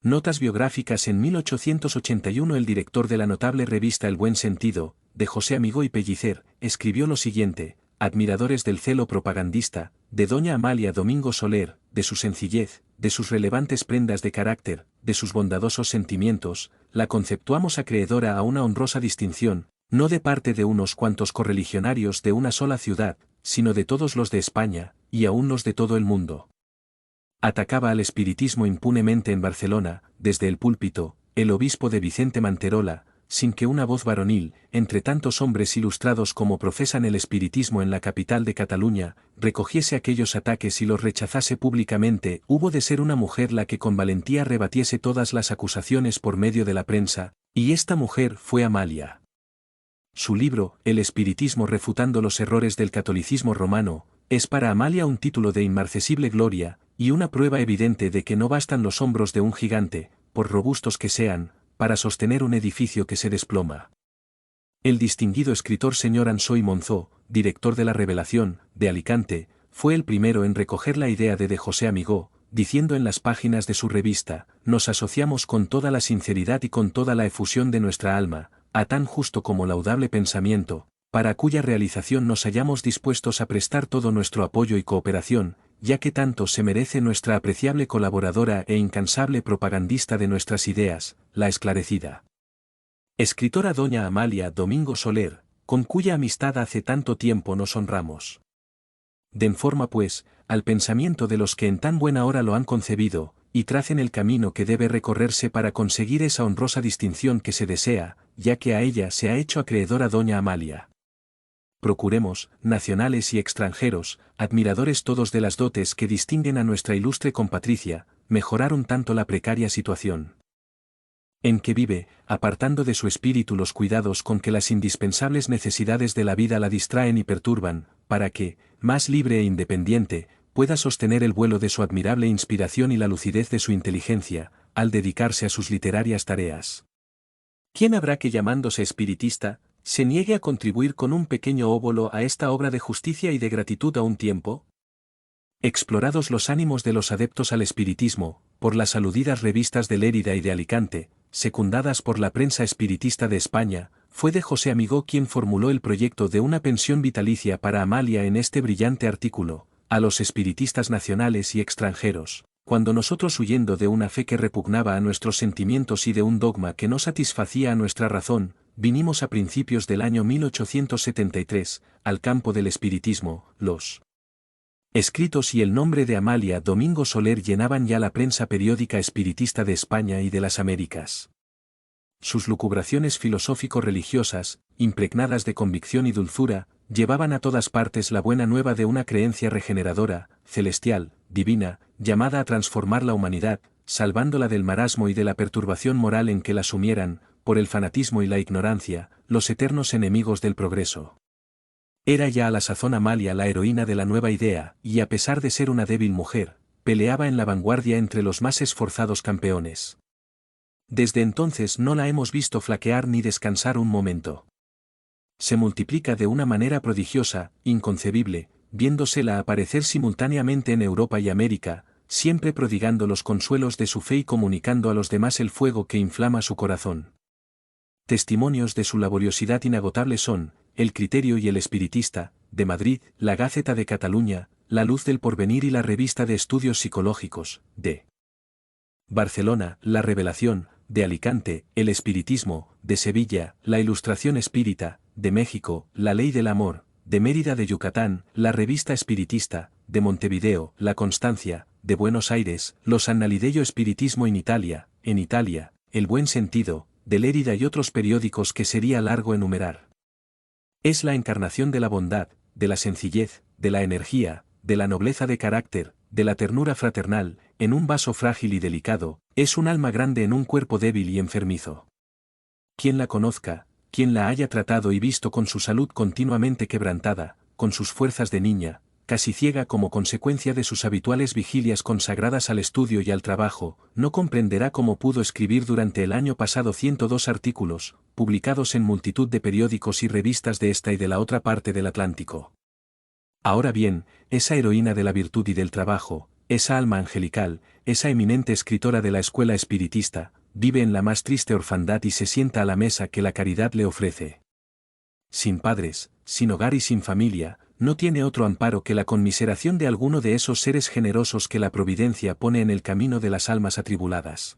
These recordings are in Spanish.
Notas biográficas. En 1881 el director de la notable revista El Buen Sentido, de José Amigó y Pellicer, escribió lo siguiente: admiradores del celo propagandista, de doña Amalia Domingo Soler, de su sencillez, de sus relevantes prendas de carácter, de sus bondadosos sentimientos, la conceptuamos acreedora a una honrosa distinción, no de parte de unos cuantos correligionarios de una sola ciudad, sino de todos los de España, y aún los de todo el mundo. Atacaba al espiritismo impunemente en Barcelona, desde el púlpito, el obispo de Vicente Manterola, sin que una voz varonil, entre tantos hombres ilustrados como profesan el espiritismo en la capital de Cataluña, recogiese aquellos ataques y los rechazase públicamente. Hubo de ser una mujer la que con valentía rebatiese todas las acusaciones por medio de la prensa, y esta mujer fue Amalia. Su libro, El espiritismo refutando los errores del catolicismo romano, es para Amalia un título de inmarcesible gloria, y una prueba evidente de que no bastan los hombros de un gigante, por robustos que sean, para sostener un edificio que se desploma. El distinguido escritor señor Ansoy Monzó, director de La Revelación, de Alicante, fue el primero en recoger la idea de José Amigó, diciendo en las páginas de su revista: nos asociamos con toda la sinceridad y con toda la efusión de nuestra alma, a tan justo como laudable pensamiento, para cuya realización nos hallamos dispuestos a prestar todo nuestro apoyo y cooperación, ya que tanto se merece nuestra apreciable colaboradora e incansable propagandista de nuestras ideas, la esclarecida escritora doña Amalia Domingo Soler, con cuya amistad hace tanto tiempo nos honramos. Den forma pues, al pensamiento de los que en tan buena hora lo han concebido, y tracen el camino que debe recorrerse para conseguir esa honrosa distinción que se desea, ya que a ella se ha hecho acreedora doña Amalia. Procuremos, nacionales y extranjeros, admiradores todos de las dotes que distinguen a nuestra ilustre compatricia, mejorar un tanto la precaria situación en que vive, apartando de su espíritu los cuidados con que las indispensables necesidades de la vida la distraen y perturban, para que, más libre e independiente, pueda sostener el vuelo de su admirable inspiración y la lucidez de su inteligencia, al dedicarse a sus literarias tareas. ¿Quién habrá que, llamándose espiritista, se niegue a contribuir con un pequeño óbolo a esta obra de justicia y de gratitud a un tiempo? Explorados los ánimos de los adeptos al espiritismo, por las aludidas revistas de Lérida y de Alicante, secundadas por la prensa espiritista de España, fue de José Amigó quien formuló el proyecto de una pensión vitalicia para Amalia en este brillante artículo: a los espiritistas nacionales y extranjeros, cuando nosotros, huyendo de una fe que repugnaba a nuestros sentimientos y de un dogma que no satisfacía a nuestra razón, vinimos a principios del año 1873, al campo del espiritismo. Los escritos y el nombre de Amalia Domingo Soler llenaban ya la prensa periódica espiritista de España y de las Américas. Sus lucubraciones filosófico-religiosas, impregnadas de convicción y dulzura, llevaban a todas partes la buena nueva de una creencia regeneradora, celestial, divina, llamada a transformar la humanidad, salvándola del marasmo y de la perturbación moral en que la sumieran, por el fanatismo y la ignorancia, los eternos enemigos del progreso. Era ya a la sazón Amalia la heroína de la nueva idea, y a pesar de ser una débil mujer, peleaba en la vanguardia entre los más esforzados campeones. Desde entonces no la hemos visto flaquear ni descansar un momento. Se multiplica de una manera prodigiosa, inconcebible, viéndosela aparecer simultáneamente en Europa y América, siempre prodigando los consuelos de su fe y comunicando a los demás el fuego que inflama su corazón. Testimonios de su laboriosidad inagotable son El Criterio y el Espiritista, de Madrid, La Gáceta de Cataluña, La Luz del Porvenir y la Revista de Estudios Psicológicos, de Barcelona, La Revelación, de Alicante, El Espiritismo, de Sevilla, La Ilustración Espírita, de México, La Ley del Amor, de Mérida de Yucatán, La Revista Espiritista, de Montevideo, La Constancia, de Buenos Aires, Los Annalidello Spiritismo in Italia, en Italia, El Buen Sentido, de Lérida y otros periódicos que sería largo enumerar. Es la encarnación de la bondad, de la sencillez, de la energía, de la nobleza de carácter, de la ternura fraternal, en un vaso frágil y delicado, es un alma grande en un cuerpo débil y enfermizo. Quien la conozca, quien la haya tratado y visto con su salud continuamente quebrantada, con sus fuerzas de niña, casi ciega como consecuencia de sus habituales vigilias consagradas al estudio y al trabajo, no comprenderá cómo pudo escribir durante el año pasado 102 artículos, publicados en multitud de periódicos y revistas de esta y de la otra parte del Atlántico. Ahora bien, esa heroína de la virtud y del trabajo, esa alma angelical, esa eminente escritora de la escuela espiritista, vive en la más triste orfandad y se sienta a la mesa que la caridad le ofrece. Sin padres, sin hogar y sin familia, no tiene otro amparo que la conmiseración de alguno de esos seres generosos que la providencia pone en el camino de las almas atribuladas.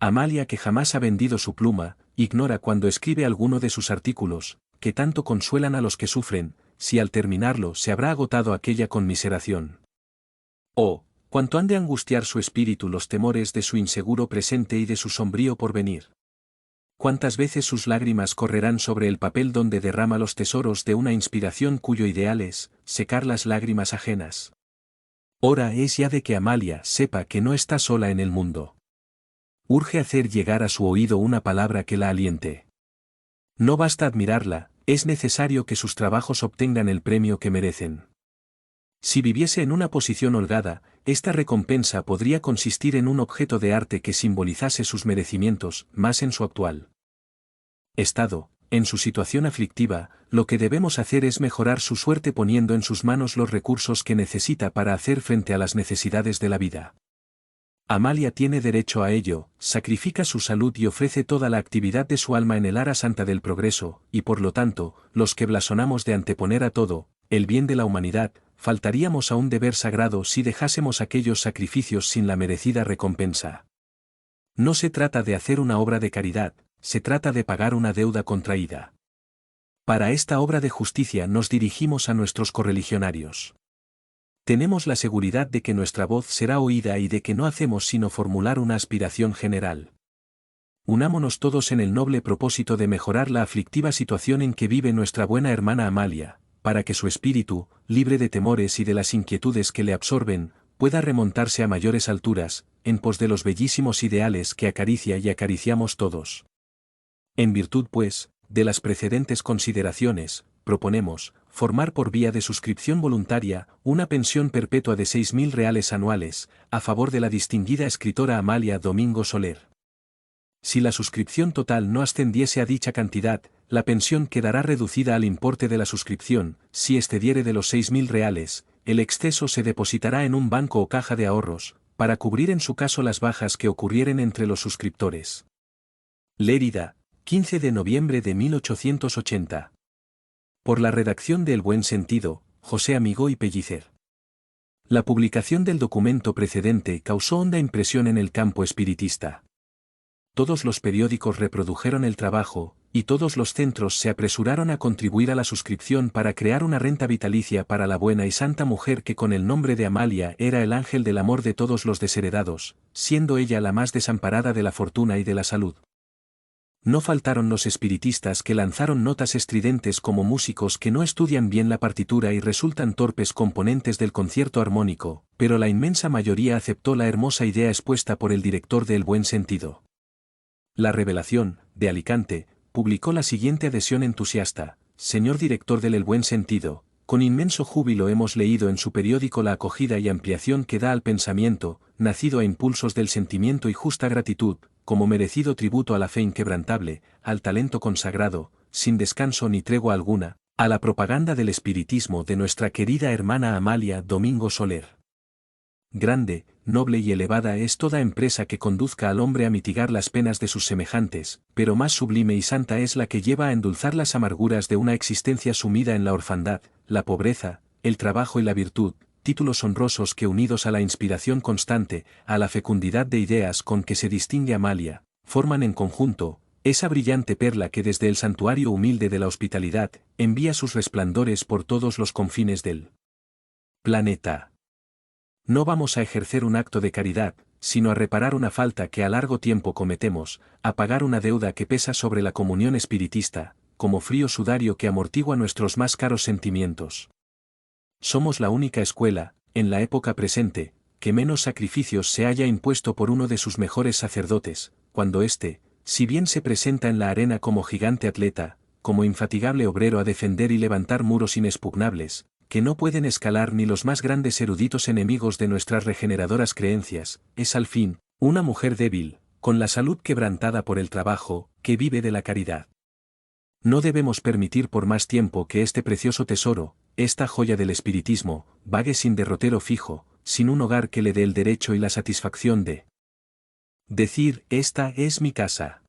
Amalia, que jamás ha vendido su pluma, ignora cuando escribe alguno de sus artículos, que tanto consuelan a los que sufren, si al terminarlo se habrá agotado aquella conmiseración. Oh, cuánto han de angustiar su espíritu los temores de su inseguro presente y de su sombrío porvenir. Cuántas veces sus lágrimas correrán sobre el papel donde derrama los tesoros de una inspiración cuyo ideal es secar las lágrimas ajenas. Hora es ya de que Amalia sepa que no está sola en el mundo. Urge hacer llegar a su oído una palabra que la aliente. No basta admirarla, es necesario que sus trabajos obtengan el premio que merecen. Si viviese en una posición holgada, esta recompensa podría consistir en un objeto de arte que simbolizase sus merecimientos, más en su actual estado, en su situación aflictiva, lo que debemos hacer es mejorar su suerte poniendo en sus manos los recursos que necesita para hacer frente a las necesidades de la vida. Amalia tiene derecho a ello, sacrifica su salud y ofrece toda la actividad de su alma en el ara santa del progreso, y por lo tanto, los que blasonamos de anteponer a todo, el bien de la humanidad, faltaríamos a un deber sagrado si dejásemos aquellos sacrificios sin la merecida recompensa. No se trata de hacer una obra de caridad, se trata de pagar una deuda contraída. Para esta obra de justicia nos dirigimos a nuestros correligionarios. Tenemos la seguridad de que nuestra voz será oída y de que no hacemos sino formular una aspiración general. Unámonos todos en el noble propósito de mejorar la aflictiva situación en que vive nuestra buena hermana Amalia, para que su espíritu, libre de temores y de las inquietudes que le absorben, pueda remontarse a mayores alturas, en pos de los bellísimos ideales que acaricia y acariciamos todos. En virtud, pues, de las precedentes consideraciones, proponemos formar por vía de suscripción voluntaria una pensión perpetua de 6.000 reales anuales, a favor de la distinguida escritora Amalia Domingo Soler. Si la suscripción total no ascendiese a dicha cantidad, la pensión quedará reducida al importe de la suscripción. Si excediere de los 6.000 reales, el exceso se depositará en un banco o caja de ahorros, para cubrir en su caso las bajas que ocurrieren entre los suscriptores. Lérida, 15 de noviembre de 1880. Por la redacción de El Buen Sentido, José Amigó y Pellicer. La publicación del documento precedente causó honda impresión en el campo espiritista. Todos los periódicos reprodujeron el trabajo, y todos los centros se apresuraron a contribuir a la suscripción para crear una renta vitalicia para la buena y santa mujer que con el nombre de Amalia era el ángel del amor de todos los desheredados, siendo ella la más desamparada de la fortuna y de la salud. No faltaron los espiritistas que lanzaron notas estridentes como músicos que no estudian bien la partitura y resultan torpes componentes del concierto armónico, pero la inmensa mayoría aceptó la hermosa idea expuesta por el director de El Buen Sentido. La Revelación, de Alicante, publicó la siguiente adhesión entusiasta: Señor director del El Buen Sentido, con inmenso júbilo hemos leído en su periódico la acogida y ampliación que da al pensamiento, nacido a impulsos del sentimiento y justa gratitud, como merecido tributo a la fe inquebrantable, al talento consagrado, sin descanso ni tregua alguna, a la propaganda del espiritismo de nuestra querida hermana Amalia Domingo Soler. Grande, noble y elevada es toda empresa que conduzca al hombre a mitigar las penas de sus semejantes, pero más sublime y santa es la que lleva a endulzar las amarguras de una existencia sumida en la orfandad, la pobreza, el trabajo y la virtud, títulos honrosos que unidos a la inspiración constante, a la fecundidad de ideas con que se distingue Amalia, forman en conjunto esa brillante perla que desde el santuario humilde de la hospitalidad, envía sus resplandores por todos los confines del planeta. No vamos a ejercer un acto de caridad, sino a reparar una falta que a largo tiempo cometemos, a pagar una deuda que pesa sobre la comunión espiritista, como frío sudario que amortigua nuestros más caros sentimientos. Somos la única escuela, en la época presente, que menos sacrificios se haya impuesto por uno de sus mejores sacerdotes, cuando éste, si bien se presenta en la arena como gigante atleta, como infatigable obrero a defender y levantar muros inexpugnables, que no pueden escalar ni los más grandes eruditos enemigos de nuestras regeneradoras creencias, es al fin, una mujer débil, con la salud quebrantada por el trabajo, que vive de la caridad. No debemos permitir por más tiempo que este precioso tesoro, esta joya del espiritismo, vague sin derrotero fijo, sin un hogar que le dé el derecho y la satisfacción de decir, esta es mi casa.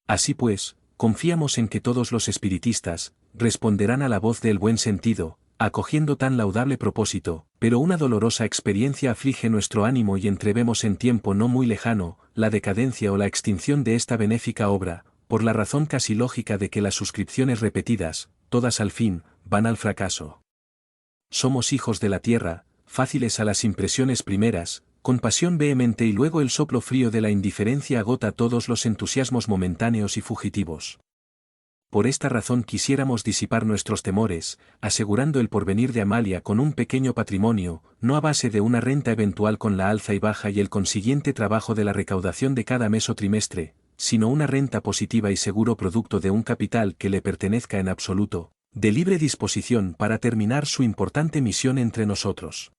Así pues, confiamos en que todos los espiritistas responderán a la voz del buen sentido, acogiendo tan laudable propósito, pero una dolorosa experiencia aflige nuestro ánimo y entrevemos en tiempo no muy lejano, la decadencia o la extinción de esta benéfica obra, por la razón casi lógica de que las suscripciones repetidas, todas al fin, van al fracaso. Somos hijos de la tierra, fáciles a las impresiones primeras, con pasión vehemente y luego el soplo frío de la indiferencia agota todos los entusiasmos momentáneos y fugitivos. Por esta razón quisiéramos disipar nuestros temores, asegurando el porvenir de Amalia con un pequeño patrimonio, no a base de una renta eventual con la alza y baja y el consiguiente trabajo de la recaudación de cada mes o trimestre, sino una renta positiva y seguro producto de un capital que le pertenezca en absoluto, de libre disposición para terminar su importante misión entre nosotros.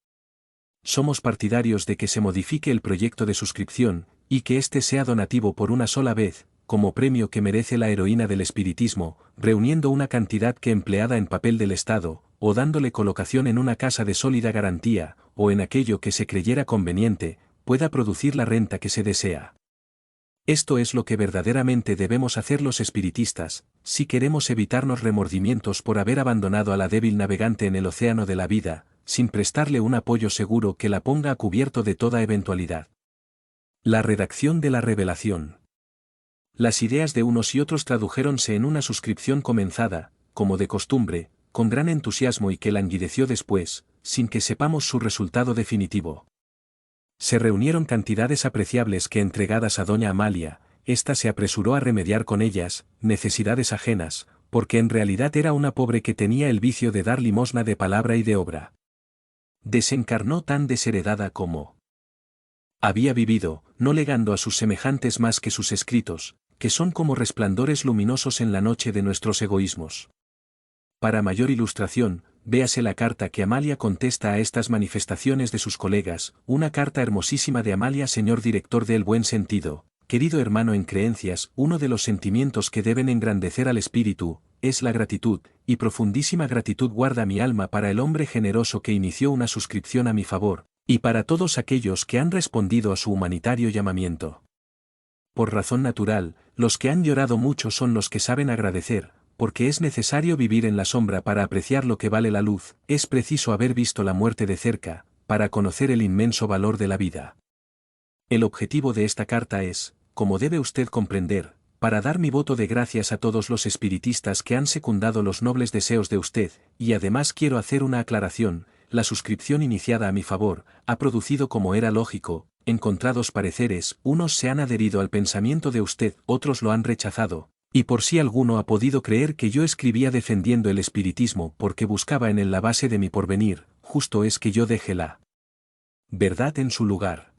Somos partidarios de que se modifique el proyecto de suscripción, y que éste sea donativo por una sola vez, como premio que merece la heroína del espiritismo, reuniendo una cantidad que empleada en papel del Estado, o dándole colocación en una casa de sólida garantía, o en aquello que se creyera conveniente, pueda producir la renta que se desea. Esto es lo que verdaderamente debemos hacer los espiritistas, si queremos evitarnos remordimientos por haber abandonado a la débil navegante en el océano de la vida, sin prestarle un apoyo seguro que la ponga a cubierto de toda eventualidad. La redacción de la revelación. Las ideas de unos y otros tradujéronse en una suscripción comenzada, como de costumbre, con gran entusiasmo y que languideció después, sin que sepamos su resultado definitivo. Se reunieron cantidades apreciables que entregadas a doña Amalia, ésta se apresuró a remediar con ellas, necesidades ajenas, porque en realidad era una pobre que tenía el vicio de dar limosna de palabra y de obra. Desencarnó tan desheredada como había vivido, no legando a sus semejantes más que sus escritos, que son como resplandores luminosos en la noche de nuestros egoísmos. Para mayor ilustración, véase la carta que Amalia contesta a estas manifestaciones de sus colegas, una carta hermosísima de Amalia, señor director del Buen Sentido, querido hermano en creencias, uno de los sentimientos que deben engrandecer al espíritu, es la gratitud, y profundísima gratitud guarda mi alma para el hombre generoso que inició una suscripción a mi favor, y para todos aquellos que han respondido a su humanitario llamamiento. Por razón natural, los que han llorado mucho son los que saben agradecer, porque es necesario vivir en la sombra para apreciar lo que vale la luz, es preciso haber visto la muerte de cerca, para conocer el inmenso valor de la vida. El objetivo de esta carta es, como debe usted comprender, para dar mi voto de gracias a todos los espiritistas que han secundado los nobles deseos de usted, y además quiero hacer una aclaración, la suscripción iniciada a mi favor, ha producido como era lógico, encontrados pareceres, unos se han adherido al pensamiento de usted, otros lo han rechazado, y por si alguno ha podido creer que yo escribía defendiendo el espiritismo porque buscaba en él la base de mi porvenir, justo es que yo deje la verdad en su lugar.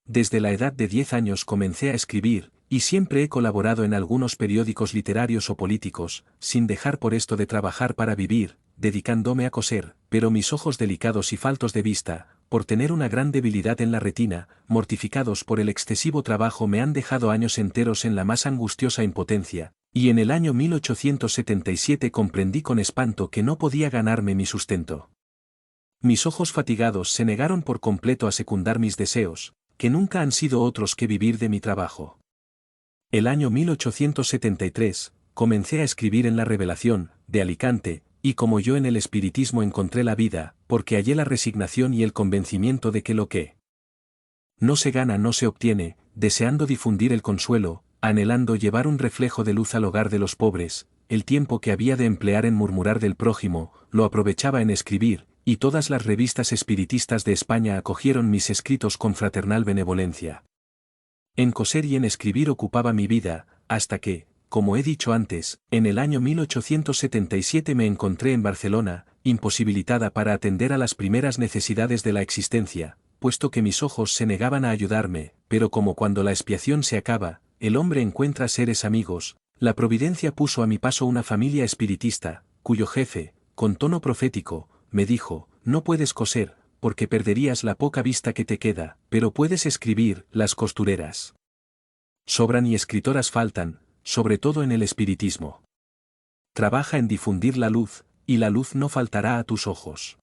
Desde la edad de 10 años comencé a escribir, y siempre he colaborado en algunos periódicos literarios o políticos, sin dejar por esto de trabajar para vivir, dedicándome a coser, pero mis ojos delicados y faltos de vista, por tener una gran debilidad en la retina, mortificados por el excesivo trabajo me han dejado años enteros en la más angustiosa impotencia, y en el año 1877 comprendí con espanto que no podía ganarme mi sustento. Mis ojos fatigados se negaron por completo a secundar mis deseos, que nunca han sido otros que vivir de mi trabajo. El año 1873, comencé a escribir en La Revelación, de Alicante, y como yo en el espiritismo encontré la vida, porque hallé la resignación y el convencimiento de que lo que no se gana no se obtiene, deseando difundir el consuelo, anhelando llevar un reflejo de luz al hogar de los pobres, el tiempo que había de emplear en murmurar del prójimo, lo aprovechaba en escribir, y todas las revistas espiritistas de España acogieron mis escritos con fraternal benevolencia. En coser y en escribir ocupaba mi vida, hasta que, como he dicho antes, en el año 1877 me encontré en Barcelona, imposibilitada para atender a las primeras necesidades de la existencia, puesto que mis ojos se negaban a ayudarme, pero como cuando la expiación se acaba, el hombre encuentra seres amigos, la providencia puso a mi paso una familia espiritista, cuyo jefe, con tono profético, me dijo, no puedes coser, porque perderías la poca vista que te queda, pero puedes escribir, las costureras sobran y escritoras faltan, sobre todo en el espiritismo. Trabaja en difundir la luz, y la luz no faltará a tus ojos.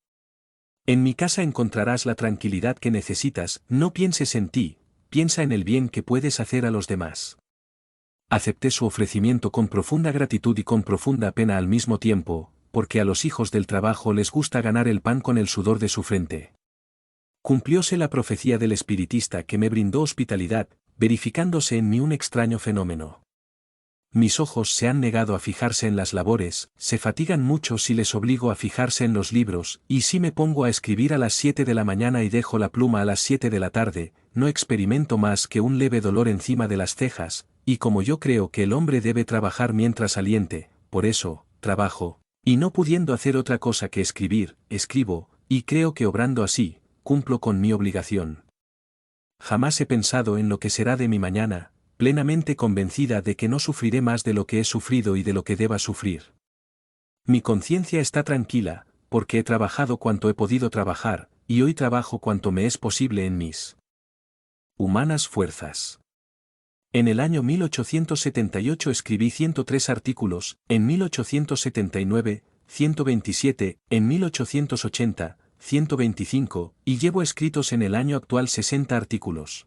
En mi casa encontrarás la tranquilidad que necesitas, no pienses en ti, piensa en el bien que puedes hacer a los demás. Acepté su ofrecimiento con profunda gratitud y con profunda pena al mismo tiempo, porque a los hijos del trabajo les gusta ganar el pan con el sudor de su frente. Cumplióse la profecía del espiritista que me brindó hospitalidad, verificándose en mí un extraño fenómeno. Mis ojos se han negado a fijarse en las labores, se fatigan mucho si les obligo a fijarse en los libros, y si me pongo a escribir a las 7 de la mañana y dejo la pluma a las 7 de la tarde, no experimento más que un leve dolor encima de las cejas, y como yo creo que el hombre debe trabajar mientras aliente, por eso, trabajo, y no pudiendo hacer otra cosa que escribir, escribo, y creo que obrando así, cumplo con mi obligación. Jamás he pensado en lo que será de mi mañana, plenamente convencida de que no sufriré más de lo que he sufrido y de lo que deba sufrir. Mi conciencia está tranquila, porque he trabajado cuanto he podido trabajar, y hoy trabajo cuanto me es posible en mis humanas fuerzas. En el año 1878 escribí 103 artículos, en 1879, 127, en 1880, 125, y llevo escritos en el año actual 60 artículos.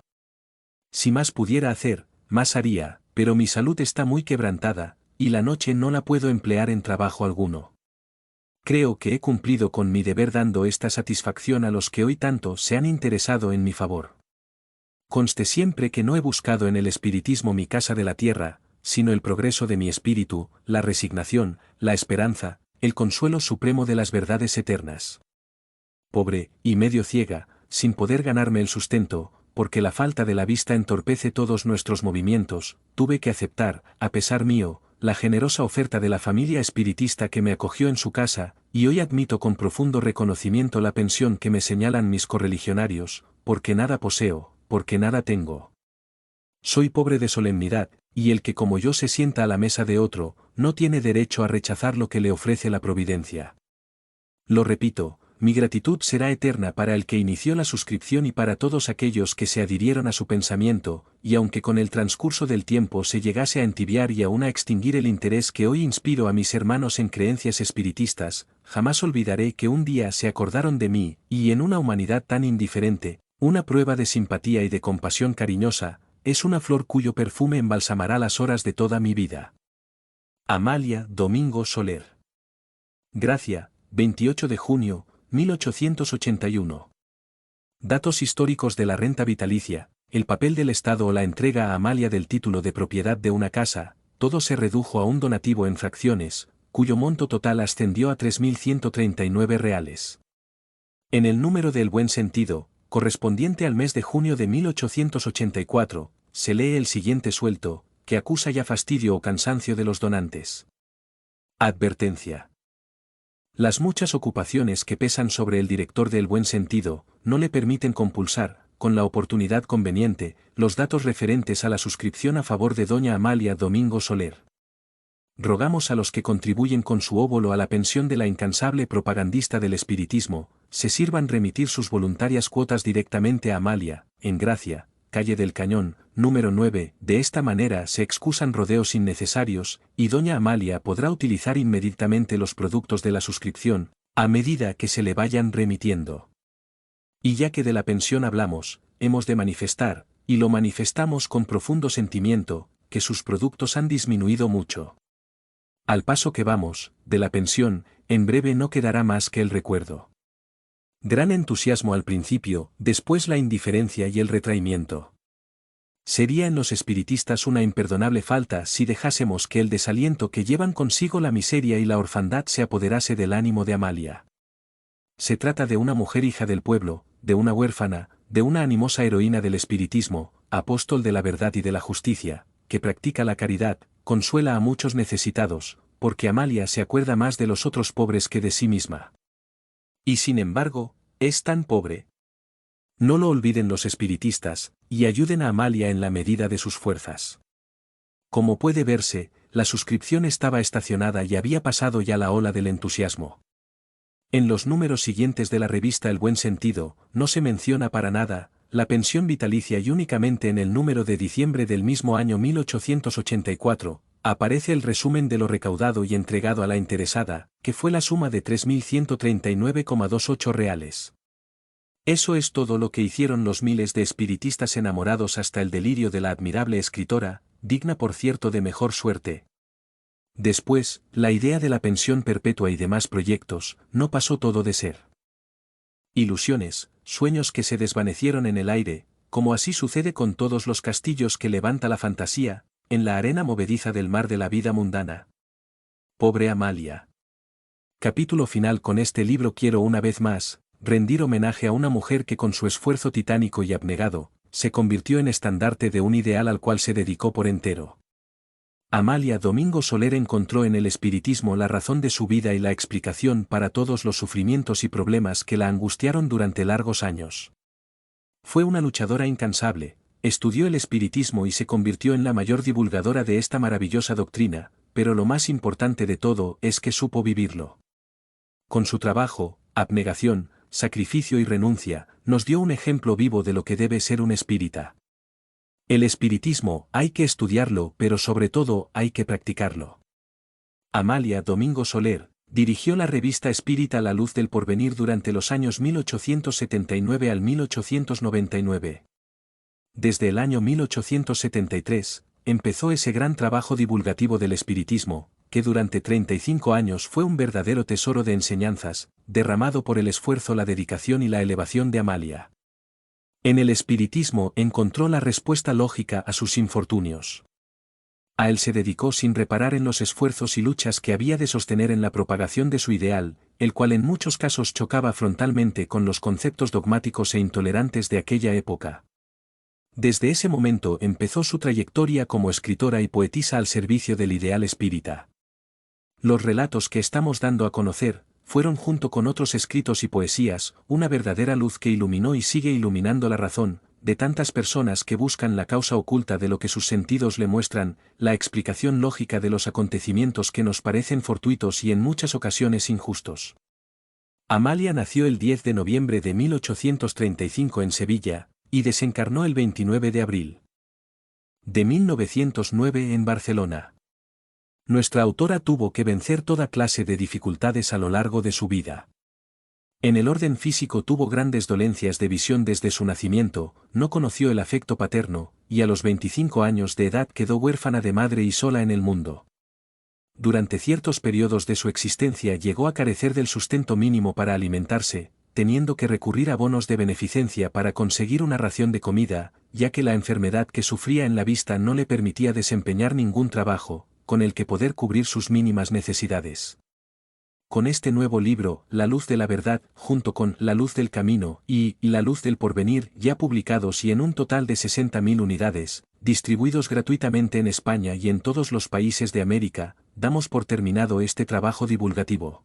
Si más pudiera hacer, más haría, pero mi salud está muy quebrantada, y la noche no la puedo emplear en trabajo alguno. Creo que he cumplido con mi deber dando esta satisfacción a los que hoy tanto se han interesado en mi favor. Conste siempre que no he buscado en el espiritismo mi casa de la tierra, sino el progreso de mi espíritu, la resignación, la esperanza, el consuelo supremo de las verdades eternas. Pobre, y medio ciega, sin poder ganarme el sustento, porque la falta de la vista entorpece todos nuestros movimientos, tuve que aceptar, a pesar mío, la generosa oferta de la familia espiritista que me acogió en su casa, y hoy admito con profundo reconocimiento la pensión que me señalan mis correligionarios, porque nada poseo, porque nada tengo. Soy pobre de solemnidad, y el que como yo se sienta a la mesa de otro, no tiene derecho a rechazar lo que le ofrece la providencia. Lo repito, mi gratitud será eterna para el que inició la suscripción y para todos aquellos que se adhirieron a su pensamiento, y aunque con el transcurso del tiempo se llegase a entibiar y aún a extinguir el interés que hoy inspiro a mis hermanos en creencias espiritistas, jamás olvidaré que un día se acordaron de mí, y en una humanidad tan indiferente, una prueba de simpatía y de compasión cariñosa, es una flor cuyo perfume embalsamará las horas de toda mi vida. Amalia Domingo Soler. Gracia, 28 de junio, 1881. Datos históricos de la renta vitalicia, el papel del Estado o la entrega a Amalia del título de propiedad de una casa, todo se redujo a un donativo en fracciones, cuyo monto total ascendió a 3.139 reales. En el número del Buen Sentido, correspondiente al mes de junio de 1884, se lee el siguiente suelto, que acusa ya fastidio o cansancio de los donantes. Advertencia. Las muchas ocupaciones que pesan sobre el director del Buen Sentido, no le permiten compulsar, con la oportunidad conveniente, los datos referentes a la suscripción a favor de doña Amalia Domingo Soler. Rogamos a los que contribuyen con su óbolo a la pensión de la incansable propagandista del espiritismo, se sirvan remitir sus voluntarias cuotas directamente a Amalia, en Gracia, calle del Cañón, número 9, de esta manera se excusan rodeos innecesarios, y doña Amalia podrá utilizar inmediatamente los productos de la suscripción, a medida que se le vayan remitiendo. Y ya que de la pensión hablamos, hemos de manifestar, y lo manifestamos con profundo sentimiento, que sus productos han disminuido mucho. Al paso que vamos, de la pensión, en breve no quedará más que el recuerdo. Gran entusiasmo al principio, después la indiferencia y el retraimiento. Sería en los espiritistas una imperdonable falta si dejásemos que el desaliento que llevan consigo la miseria y la orfandad se apoderase del ánimo de Amalia. Se trata de una mujer hija del pueblo, de una huérfana, de una animosa heroína del espiritismo, apóstol de la verdad y de la justicia, que practica la caridad, consuela a muchos necesitados, porque Amalia se acuerda más de los otros pobres que de sí misma. Y sin embargo, es tan pobre. No lo olviden los espiritistas, y ayuden a Amalia en la medida de sus fuerzas. Como puede verse, la suscripción estaba estacionada y había pasado ya la ola del entusiasmo. En los números siguientes de la revista El Buen Sentido, no se menciona para nada la pensión vitalicia y únicamente en el número de diciembre del mismo año 1884, Aparece el resumen de lo recaudado y entregado a la interesada, que fue la suma de 3.139,28 reales. Eso es todo lo que hicieron los miles de espiritistas enamorados hasta el delirio de la admirable escritora, digna por cierto de mejor suerte. Después, la idea de la pensión perpetua y demás proyectos, no pasó todo de ser. Ilusiones, sueños que se desvanecieron en el aire, como así sucede con todos los castillos que levanta la fantasía, en la arena movediza del mar de la vida mundana. Pobre Amalia. Capítulo final. Con este libro quiero una vez más, rendir homenaje a una mujer que con su esfuerzo titánico y abnegado, se convirtió en estandarte de un ideal al cual se dedicó por entero. Amalia Domingo Soler encontró en el espiritismo la razón de su vida y la explicación para todos los sufrimientos y problemas que la angustiaron durante largos años. Fue una luchadora incansable, estudió el espiritismo y se convirtió en la mayor divulgadora de esta maravillosa doctrina, pero lo más importante de todo es que supo vivirlo. Con su trabajo, abnegación, sacrificio y renuncia, nos dio un ejemplo vivo de lo que debe ser un espírita. El espiritismo hay que estudiarlo, pero sobre todo hay que practicarlo. Amalia Domingo Soler dirigió la revista espírita La Luz del Porvenir durante los años 1879 al 1899. Desde el año 1873, empezó ese gran trabajo divulgativo del espiritismo, que durante 35 años fue un verdadero tesoro de enseñanzas, derramado por el esfuerzo, la dedicación y la elevación de Amalia. En el espiritismo encontró la respuesta lógica a sus infortunios. A él se dedicó sin reparar en los esfuerzos y luchas que había de sostener en la propagación de su ideal, el cual en muchos casos chocaba frontalmente con los conceptos dogmáticos e intolerantes de aquella época. Desde ese momento empezó su trayectoria como escritora y poetisa al servicio del ideal espírita. Los relatos que estamos dando a conocer, fueron junto con otros escritos y poesías, una verdadera luz que iluminó y sigue iluminando la razón, de tantas personas que buscan la causa oculta de lo que sus sentidos le muestran, la explicación lógica de los acontecimientos que nos parecen fortuitos y en muchas ocasiones injustos. Amalia nació el 10 de noviembre de 1835 en Sevilla, y desencarnó el 29 de abril de 1909 en Barcelona. Nuestra autora tuvo que vencer toda clase de dificultades a lo largo de su vida. En el orden físico tuvo grandes dolencias de visión desde su nacimiento, no conoció el afecto paterno, y a los 25 años de edad quedó huérfana de madre y sola en el mundo. Durante ciertos periodos de su existencia llegó a carecer del sustento mínimo para alimentarse, teniendo que recurrir a bonos de beneficencia para conseguir una ración de comida, ya que la enfermedad que sufría en la vista no le permitía desempeñar ningún trabajo, con el que poder cubrir sus mínimas necesidades. Con este nuevo libro, La Luz de la Verdad, junto con La Luz del Camino y La Luz del Porvenir, ya publicados y en un total de 60.000 unidades, distribuidos gratuitamente en España y en todos los países de América, damos por terminado este trabajo divulgativo.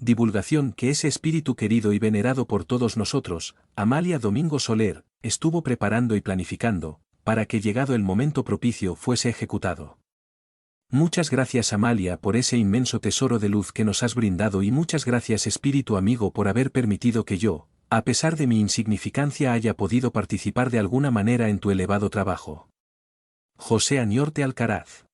Divulgación que ese espíritu querido y venerado por todos nosotros, Amalia Domingo Soler, estuvo preparando y planificando, para que llegado el momento propicio fuese ejecutado. Muchas gracias Amalia por ese inmenso tesoro de luz que nos has brindado y muchas gracias espíritu amigo por haber permitido que yo, a pesar de mi insignificancia, haya podido participar de alguna manera en tu elevado trabajo. José Aniorte Alcaraz.